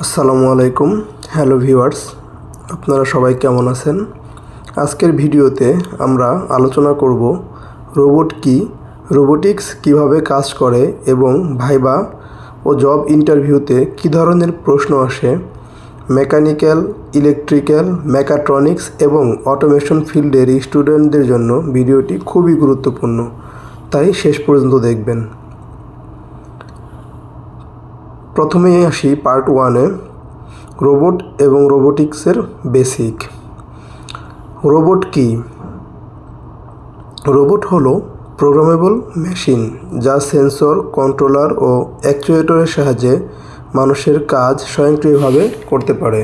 আসসালামু আলাইকুম। Hello viewers, আপনারা সবাই কেমন আছেন? আজকের ভিডিওতে আমরা আলোচনা করব রোবট কি, রোবোটিক্স কিভাবে কাজ করে এবং ভাইবা ও জব ইন্টারভিউতে কী ধরনের প্রশ্ন আসে, মেকানিক্যাল, ইলেকট্রিক্যাল, মেকাট্রনিক্স এবং অটোমেশন ফিল্ডের স্টুডেন্টদের জন্য ভিডিওটি খুবই গুরুত্বপূর্ণ, তাই শেষ পর্যন্ত দেখবেন। প্রথমেই আসি পার্ট 1-এ, রোবট এবং রোবোটিক্সের বেসিক। রোবট কি? রোবট হলো প্রোগ্রামেবল মেশিন যা সেন্সর, কন্ট্রোলার ও অ্যাকচুয়েটরের সাহায্যে মানুষের কাজ স্বয়ংক্রিয়ভাবে করতে পারে।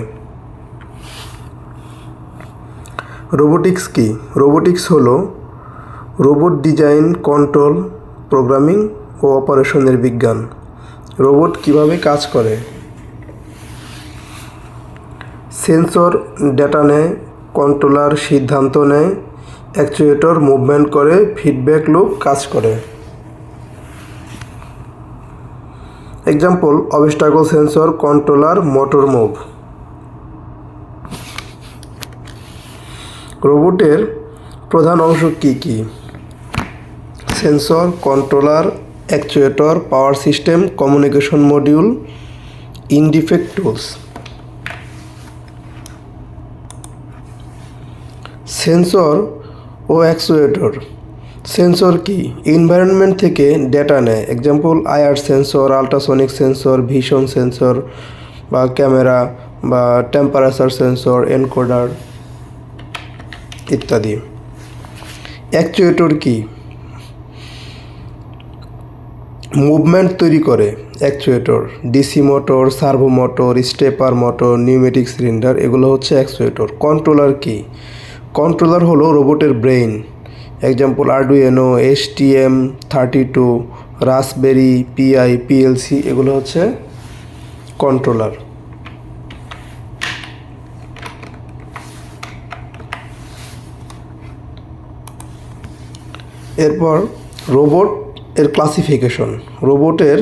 রোবোটিক্স কি? রোবোটিক্স হলো রোবট ডিজাইন, কন্ট্রোল, প্রোগ্রামিং ও অপারেশনের বিজ্ঞান। রোবট কিভাবে কাজ করে? সেন্সর ডেটা নেয়, কন্ট্রোলার সিদ্ধান্ত নেয়, অ্যাকচুয়েটর মুভমেন্ট করে, ফিডব্যাক লুপ কাজ করে। Example: obstacle sensor, controller, motor move. রোবটের প্রধান অংশ কি কি? Sensor, controller, actuator, power system, communication module, end effector tools. Sensor ও অ্যাকচুয়েটর। সেন্সর কি? এনভায়রনমেন্ট থেকে ডেটা নেয়। Example: IR sensor, ultrasonic sensor, vision sensor বা ক্যামেরা বা টেম্পারেচার সেন্সর, এনকোডার ইত্যাদি। অ্যাকচুয়েটর কি? মুভমেন্ট তৈরি করে। Actuator DC motor, servo motor, stepper motor, pneumatic cylinder, এগুলো হচ্ছে অ্যাকচুয়েটর। কন্ট্রোলার কি? কন্ট্রোলার হলো রোবটের brain. Example: Arduino, STM32, raspberry PI, PLC, এগুলো হচ্ছে কন্ট্রোলার। এরপর রোবট এর ক্লাসিফিকেশন। রোবটের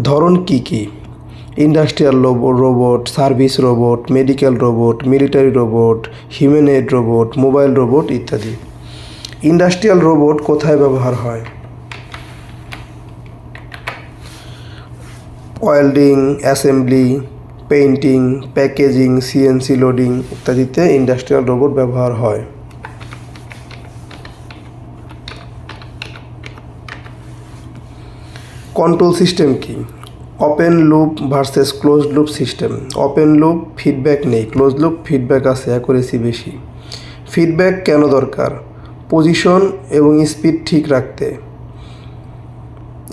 ধরন কি কি? Industrial robot, service robot, medical robot, military robot, humanoid robot, mobile robot ইত্যাদি। ইন্ডাস্ট্রিয়াল রোবট কোথায় ব্যবহার হয়? Welding, assembly, painting, packaging, CNC loading ইত্যাদিতে ইন্ডাস্ট্রিয়াল রোবট ব্যবহার হয়। কন্ট্রোল সিস্টেম কি? Open loop versus close loop system. Open loop feedback নেই, close loop feedback আছে, অ্যাকুরেসি বেশি। ফিডব্যাক কেন দরকার? পজিশন এবং স্পিড ঠিক রাখতে।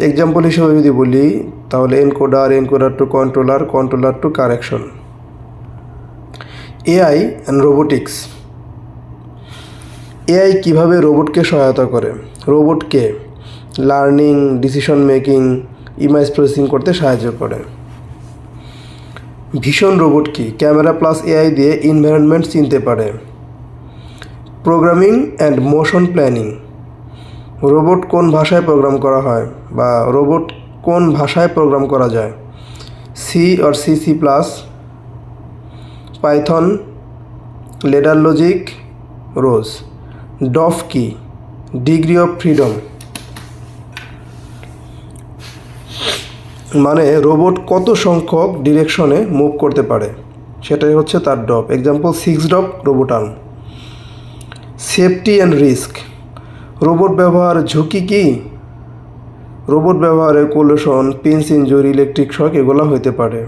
এক্সাম্পল হিসেবে যদি বলি তাহলে encoder to controller, controller to correction. AI and robotics. AI কিভাবে রোবটকে সহায়তা করে? রোবটকে learning, decision making, image processing করতে সাহায্য করে। ভিশন রোবট কি? ক্যামেরা প্লাস এআই দিয়ে এনভায়রনমেন্ট চিনতে পারে। Programming and motion planning. Robot কোন ভাষায় প্রোগ্রাম করা হয় বা রোবট কোন ভাষায় প্রোগ্রাম করা যায়? C or C plus, Python, ladder logic, ROS. DOF কি? ডিগ্রি অফ ফ্রিডম, মানে রোবট কত সংখ্যক ডিরেকশনে মুভ করতে পারে, সেটাই হচ্ছে তার DOF. Example: 6 DOF robot arm. Safety and risk. Robot ব্যবহার ঝুঁকি কি? রোবট ব্যবহারে collision, pinch injury, electric shock এগুলো হতে পারে।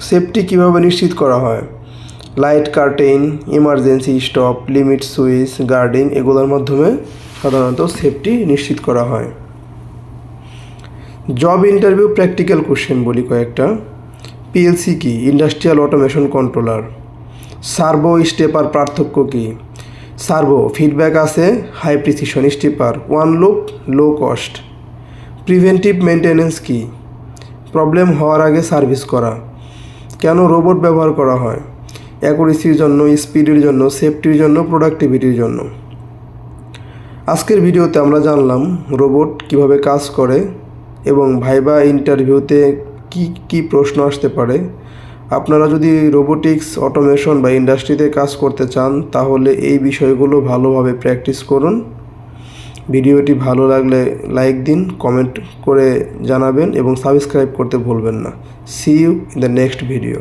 সেফটি কিভাবে নিশ্চিত করা হয়? Light curtain, emergency stop, limit switch, guarding এগুলোর মাধ্যমে সাধারণত সেফটি নিশ্চিত করা হয়। জব ইন্টারভিউ প্র্যাকটিক্যাল কোশ্চেন বলি কয়েকটা। পিএলসি কি? Industrial automation controller. Servo stepper পার্থক্য কি? সার্ভো ফিডব্যাক আছে, high precision. Stepper one loop, low cost. Preventive maintenance কি? প্রবলেম হওয়ার আগে সার্ভিস করা। কেন রোবট ব্যবহার করা হয়? অ্যাকুরেসির জন্য, স্পিডের জন্য, সেফটির জন্য, প্রোডাক্টিভিটির জন্য। আজকের ভিডিওতে আমরা জানলাম রোবট কিভাবে কাজ করে এবং ভাইবা ইন্টারভিউতে কি কি প্রশ্ন আসতে পারে আপনারা যদি রোবোটিক্স অটোমেশন বা ইন্ডাস্ট্রিতে কাজ করতে চান তাহলে এই বিষয়গুলো ভালোভাবে প্র্যাকটিস করুন। ভিডিওটি ভালো লাগলে লাইক দিন, কমেন্ট করে জানাবেন এবং সাবস্ক্রাইব করতে ভুলবেন না। See you in the next video.